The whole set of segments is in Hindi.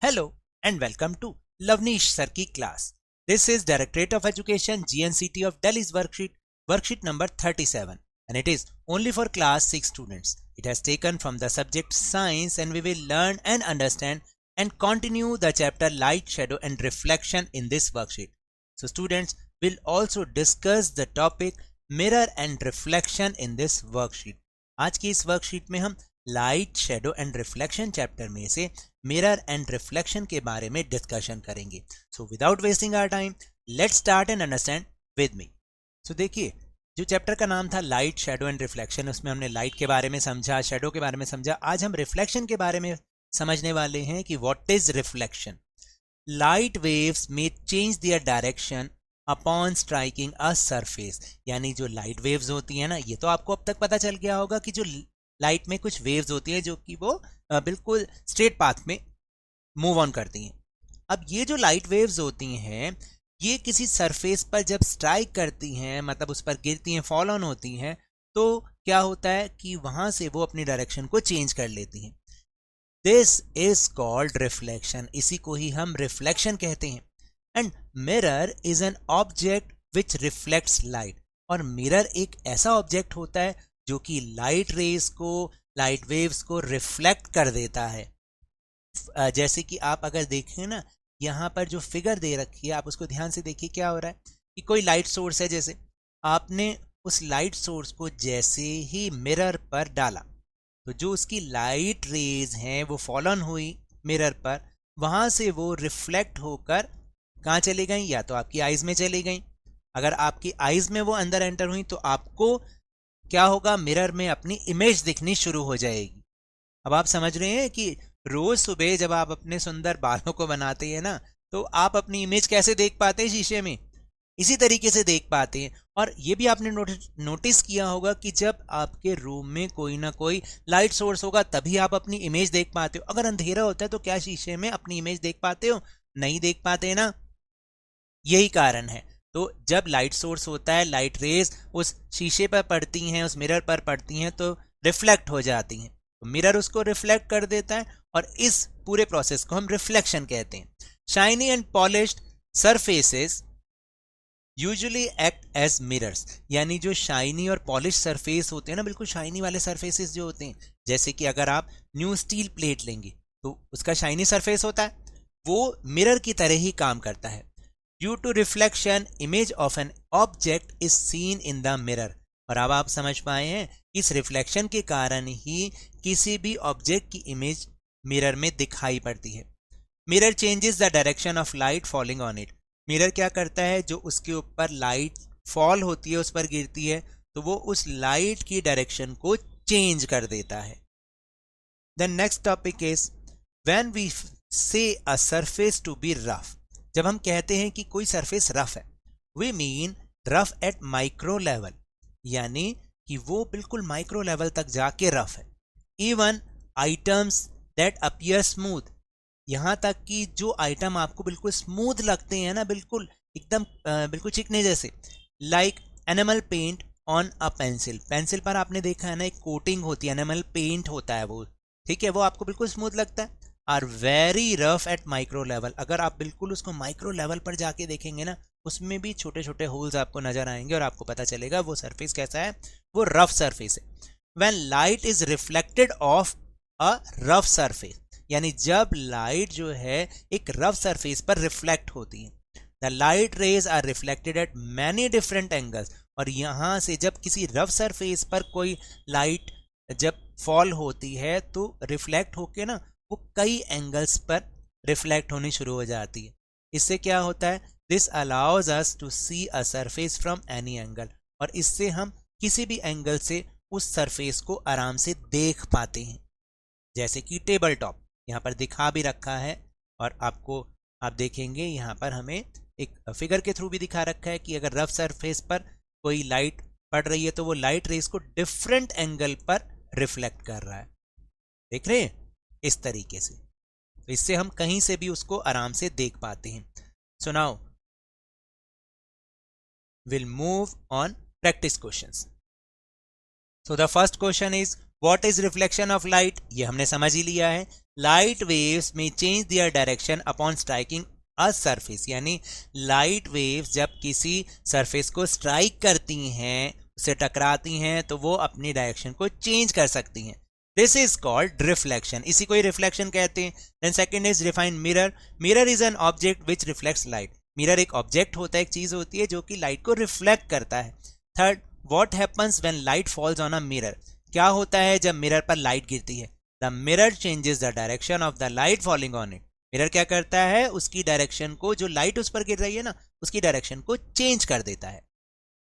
Hello and welcome to Lavnish Sir की class. This is Directorate of Education GNCT of Delhi's worksheet number 37, and it is only for class 6 students. It has taken from the subject science and we will learn and understand and continue the chapter light, shadow and reflection in this worksheet. So students will also discuss the topic mirror and reflection in this worksheet. आज की इस वर्कशीट में हम light, shadow and reflection chapter में से मिरर एंड रिफ्लेक्शन के बारे में डिस्कशन करेंगे. So without wasting our time let's start and understand with me. So देखिए, जो चैप्टर का नाम था लाइट, शेडो एंड रिफ्लेक्शन, उसमें हमने लाइट के बारे में समझा, शेडो के बारे में समझा. आज हम रिफ्लेक्शन के बारे में समझने वाले हैं कि what is reflection. Light waves में change their direction upon striking a surface. यानी जो लाइट वेव्स होती है ना, ये तो आपको अब तक पता चल गया होगा कि जो लाइट में कुछ वेव्स होती है जो कि वो बिल्कुल स्ट्रेट पाथ में मूव ऑन करती हैं. अब ये जो लाइट वेव्स होती हैं, ये किसी सरफेस पर जब स्ट्राइक करती हैं, मतलब उस पर गिरती हैं, फॉल ऑन होती हैं, तो क्या होता है कि वहां से वो अपनी डायरेक्शन को चेंज कर लेती हैं. This is called reflection. इसी को ही हम रिफ्लेक्शन कहते हैं. And mirror is an object which reflects light. और मिरर एक ऐसा ऑब्जेक्ट होता है जो कि लाइट रेज को, लाइट वेव्स को रिफ्लेक्ट कर देता है. जैसे कि आप अगर देखें ना, यहाँ पर जो फिगर दे रखी है, आप उसको ध्यान से देखिए. क्या हो रहा है कि कोई लाइट सोर्स है, जैसे आपने उस लाइट सोर्स को जैसे ही मिरर पर डाला तो जो उसकी लाइट रेज हैं वो फॉल ऑन हुई मिरर पर, वहां से वो रिफ्लेक्ट होकर कहाँ चली गई? या तो आपकी आईज में चली गई. अगर आपकी आईज में वो अंदर एंटर हुई तो आपको क्या होगा? मिरर में अपनी इमेज दिखनी शुरू हो जाएगी. अब आप समझ रहे हैं कि रोज सुबह जब आप अपने सुंदर बालों को बनाते हैं ना, तो आप अपनी इमेज कैसे देख पाते हैं शीशे में? इसी तरीके से देख पाते हैं. और ये भी आपने नोटिस किया होगा कि जब आपके रूम में कोई ना कोई लाइट सोर्स होगा तभी आप अपनी इमेज देख पाते हो. अगर अंधेरा होता है तो क्या शीशे में अपनी इमेज देख पाते हो? नहीं देख पाते ना. यही कारण है. तो जब लाइट सोर्स होता है, लाइट रेज उस शीशे पर पड़ती हैं, उस मिरर पर पड़ती हैं तो रिफ्लेक्ट हो जाती हैं. तो मिरर उसको रिफ्लेक्ट कर देता है और इस पूरे प्रोसेस को हम रिफ्लेक्शन कहते हैं. Shiny and polished surfaces usually act as mirrors. यानी जो शाइनी और पॉलिश सरफेस होते हैं ना, बिल्कुल शाइनी वाले सरफेसेस जो होते हैं, जैसे कि अगर आप न्यू स्टील प्लेट लेंगे तो उसका शाइनी सरफेस होता है, वो मिरर की तरह ही काम करता है. Due to reflection, image of an object is seen in the mirror. और अब आप समझ पाए हैं, इस रिफ्लेक्शन के कारण ही किसी भी ऑब्जेक्ट की इमेज मिरर में दिखाई पड़ती है. Mirror changes the direction of light falling on it. Mirror क्या करता है? जो उसके ऊपर लाइट फॉल होती है, उस पर गिरती है, तो वो उस लाइट की डायरेक्शन को चेंज कर देता है. The next topic is when we say a surface to be rough. जब हम कहते हैं कि कोई सरफेस रफ है, we mean rough at micro level. यानी कि वो बिल्कुल माइक्रो लेवल तक जाके रफ है. Even items that appear smooth. यहां तक कि जो आइटम आपको बिल्कुल स्मूथ लगते हैं ना, बिल्कुल एकदम बिल्कुल चिकने जैसे, like enamel paint on a pencil. Pencil पर आपने देखा है ना, एक कोटिंग होती है, एनिमल पेंट होता है वो, ठीक है, वो आपको बिल्कुल स्मूथ लगता है. Are very rough at micro level. अगर आप बिल्कुल उसको माइक्रो लेवल पर जाके देखेंगे ना, उसमें भी छोटे छोटे होल्स आपको नजर आएंगे और आपको पता चलेगा वो सरफेस कैसा है, वो रफ सरफेस है. When light is reflected of a rough surface. यानी जब लाइट जो है एक रफ सरफेस पर रिफ्लेक्ट होती है, the light rays are reflected at many different angles. और यहां से जब किसी रफ सरफेस पर कोई लाइट जब फॉल होती है तो रिफ्लेक्ट होके ना वो कई एंगल्स पर रिफ्लेक्ट होनी शुरू हो जाती है. इससे क्या होता है? This allows us to see a surface from any angle. और इससे हम किसी भी एंगल से उस सरफेस को आराम से देख पाते हैं. जैसे कि टेबल टॉप यहाँ पर दिखा भी रखा है, और आपको आप देखेंगे यहाँ पर हमें एक फिगर के थ्रू भी दिखा रखा है कि अगर रफ सरफेस पर कोई लाइट पड़ रही है तो वो लाइट रेस को डिफरेंट एंगल पर रिफ्लेक्ट कर रहा है. देख रहे हैं? इस तरीके से. तो इससे हम कहीं से भी उसको आराम से देख पाते हैं. So now will move on practice questions. So the first question is what is reflection of light. ये हमने समझ ही लिया है. लाइट वेव्स में change their direction upon striking a surface, यानी लाइट वेव्स जब किसी सरफेस को स्ट्राइक करती हैं, उससे टकराती हैं, तो वो अपनी डायरेक्शन को चेंज कर सकती हैं। दिस इज कॉल्ड रिफ्लेक्शन, इसी को ही रिफ्लेक्शन कहते हैं। Then second is define mirror. Mirror is an object which reflects light. Mirror एक ऑब्जेक्ट होता है, एक चीज होती है जो कि लाइट को रिफ्लेक्ट करता है। Third, what happens when light falls on a mirror. क्या होता है जब मिरर पर लाइट गिरती है? The mirror changes the direction of the light falling on it. Mirror क्या करता है? उसकी डायरेक्शन को, जो लाइट उस पर गिर रही है ना, उसकी डायरेक्शन को चेंज कर देता है।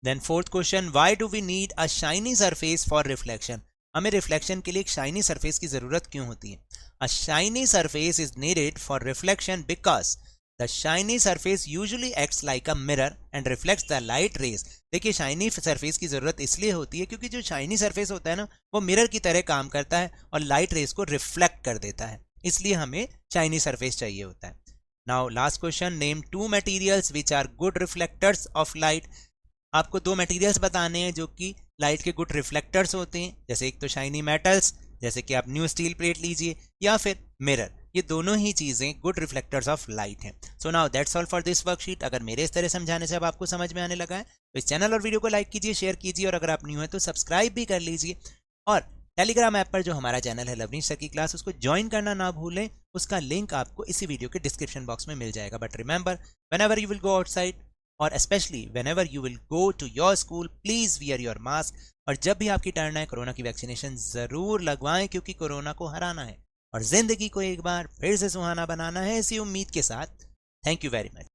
Then fourth question, why do we need a shiny surface for reflection. हमें रिफ्लेक्शन के लिए एक शाइनी सरफेस की जरूरत क्यों होती है? अ shiny surface is needed for reflection because the shiny surface usually acts like a mirror and reflects the light raise. देखिए, शाइनी सरफेस की जरूरत इसलिए होती है क्योंकि जो शाइनी सरफेस होता है ना, वो मिरर की तरह काम करता है और लाइट रेज को रिफ्लेक्ट कर देता है, इसलिए हमें शाइनी सरफेस चाहिए होता है। Now last question, name two materials which are good reflectors of light. आपको दो मटेरियल्स बताने हैं जो कि लाइट के गुड रिफ्लेक्टर्स होते हैं, जैसे एक तो शाइनी मेटल्स, जैसे कि आप न्यू स्टील प्लेट लीजिए, या फिर मिरर। ये दोनों ही चीजें गुड रिफ्लेक्टर्स ऑफ लाइट हैं। So now that's all for this worksheet. अगर मेरे इस तरह समझाने से अब आपको समझ में आने लगा है तो इस चैनल और वीडियो को लाइक कीजिए, शेयर कीजिए, और अगर आप न्यू है तो सब्सक्राइब भी कर लीजिए। और टेलीग्राम ऐप पर जो हमारा चैनल है लवनीश सर की क्लास, उसको ज्वाइन करना ना भूलें। उसका लिंक आपको इसी वीडियो के डिस्क्रिप्शन बॉक्स में मिल जाएगा। But remember, whenever you will go outside और especially whenever you will go to your school, please wear your mask। और जब भी आपकी टर्न आए, कोरोना की वैक्सीनेशन जरूर लगवाएं, क्योंकि कोरोना को हराना है और जिंदगी को एक बार फिर से सुहाना बनाना है, इसी उम्मीद के साथ। Thank you very much.